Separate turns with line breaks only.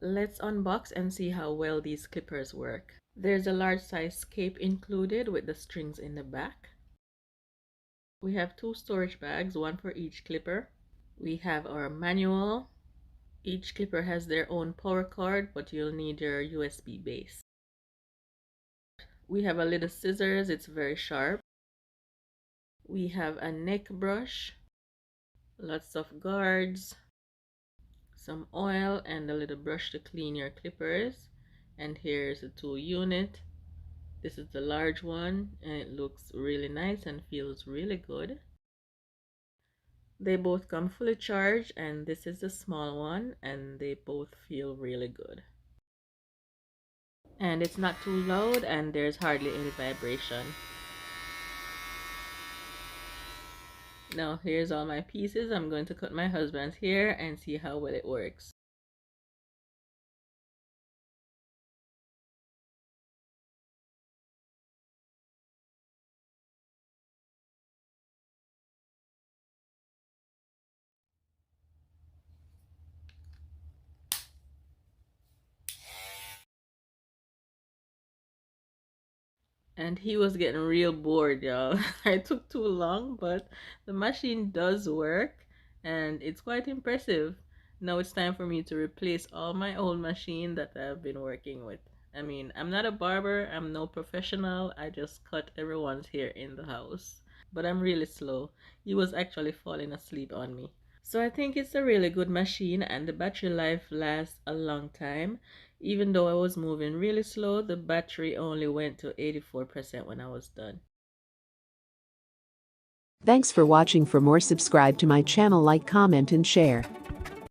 Let's unbox and see how well these clippers work. There's a large size cape included with the strings in the back. We have 2 storage bags, one for each clipper. We have our manual. Each clipper has their own power cord, but you'll need your USB base. We have a little scissors, it's very sharp. We have a neck brush, lots of guards, some oil, and a little brush to clean your clippers. And here's the tool unit. This is the large one, and it looks really nice and feels really good. They both come fully charged, and this is the small one, and they both feel really good. And it's not too loud, and there's hardly any vibration. Now here's all my pieces. I'm going to cut my husband's hair and see how well it works. And he was getting real bored, y'all. I took too long, but the machine does work and it's quite impressive. Now it's time for me to replace all my old machine that I've been working with. I mean, I'm not a barber, I'm no professional, I just cut everyone's hair in the house. But I'm really slow. He was actually falling asleep on me. So I think it's a really good machine and the battery life lasts a long time. Even though I was moving really slow, the battery only went to 84% when I was done.
Thanks for watching. For more, subscribe to my channel, like, comment and share.